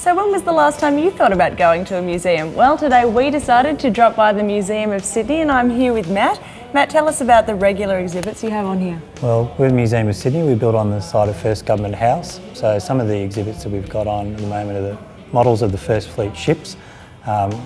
So when was the last time you thought about going to a museum? Well, today we decided to drop by the Museum of Sydney and I'm here with Matt. Matt, tell us about the regular exhibits you have on here. Well, we're the Museum of Sydney. We built on the site of First Government House. So some of the exhibits that we've got on at the moment are the models of the First Fleet ships.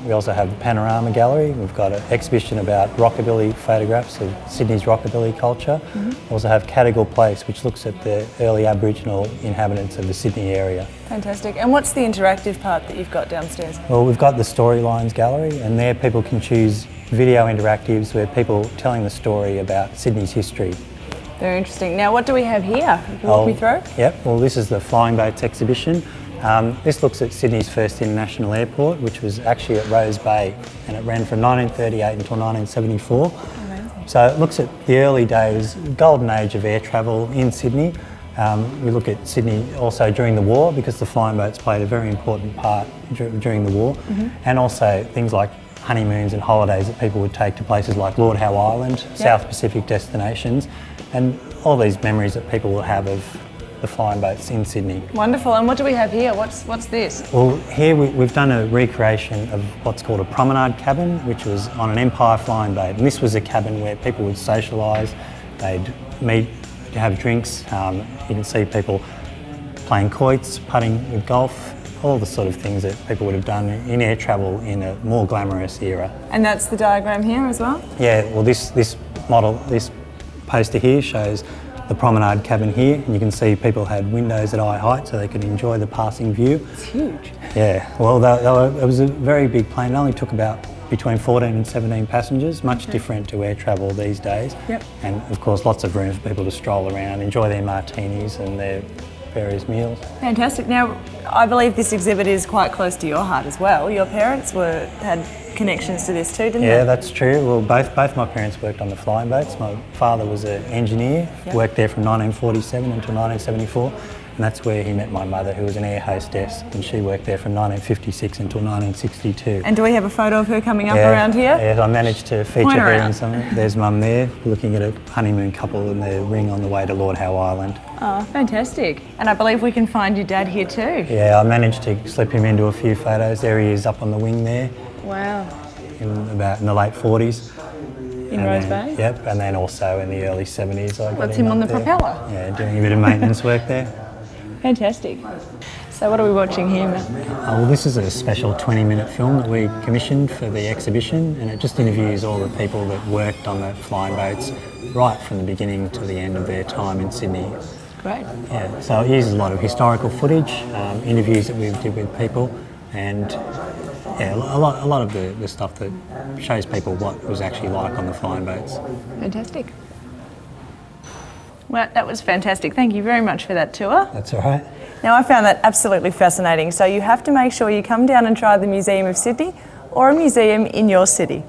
We also have the Panorama Gallery. We've got an exhibition about rockabilly photographs of Sydney's rockabilly culture. We also have Cadigal Place, which looks at the early Aboriginal inhabitants of the Sydney area. Fantastic. And what's the interactive part that you've got downstairs? Well, we've got the Storylines Gallery, and there people can choose video interactives where people telling the story about Sydney's history. Very interesting. Now, what do we have here? Can you walk me through? Yep, well this is the Flying Boats exhibition. This looks at Sydney's first international airport, which was actually at Rose Bay, and it ran from 1938 until 1974. Amazing. So it looks at the early days, golden age of air travel in Sydney. We look at Sydney also during the war, because the flying boats played a very important part during the war, and also things like honeymoons and holidays that people would take to places like Lord Howe Island, South Pacific destinations, and all these memories that people will have of the flying boats in Sydney. Wonderful. And what do we have here? What's this? Well, here we've done a recreation of what's called a promenade cabin, which was on an Empire flying boat. And this was a cabin where people would socialise, they'd meet, have drinks. You can see people playing quoits, putting with golf, all the sort of things that people would have done in air travel in a more glamorous era. And that's the diagram here as well? Yeah, well this poster here shows the promenade cabin here, and you can see people had windows at eye height so they could enjoy the passing view. It's huge. Yeah, well it was a very big plane. It only took about between 14 and 17 passengers, much different to air travel these days. Yep. And of course lots of room for people to stroll around, enjoy their martinis and their various meals. Fantastic. Now, I believe this exhibit is quite close to your heart as well. Your parents had connections to this too, didn't they? Yeah, that's true. Well, both my parents worked on the flying boats. My father was an engineer, worked there from 1947 until 1974, and that's where he met my mother, who was an air hostess, and she worked there from 1956 until 1962. And do we have a photo of her coming up around here? Yeah, I managed to feature Point her around. in some. There's Mum there, looking at a honeymoon couple in their ring on the way to Lord Howe Island. Oh, fantastic. And I believe we can find your dad here too. Yeah, I managed to slip him into a few photos. There he is up on the wing there. Wow. In the late 40s. In Rose Bay? Yep, and then also in the early 70s. What's him on the propeller? Yeah, doing a bit of maintenance work there. Fantastic. So what are we watching here, Matt? Well, this is a special 20-minute film that we commissioned for the exhibition, and it just interviews all the people that worked on the flying boats right from the beginning to the end of their time in Sydney. Great. Yeah, so it uses a lot of historical footage, interviews that we've did with people, and yeah, a lot of the stuff that shows people what it was actually like on the flying boats. Fantastic. Well, that was fantastic. Thank you very much for that tour. That's all right. Now, I found that absolutely fascinating. So you have to make sure you come down and try the Museum of Sydney or a museum in your city.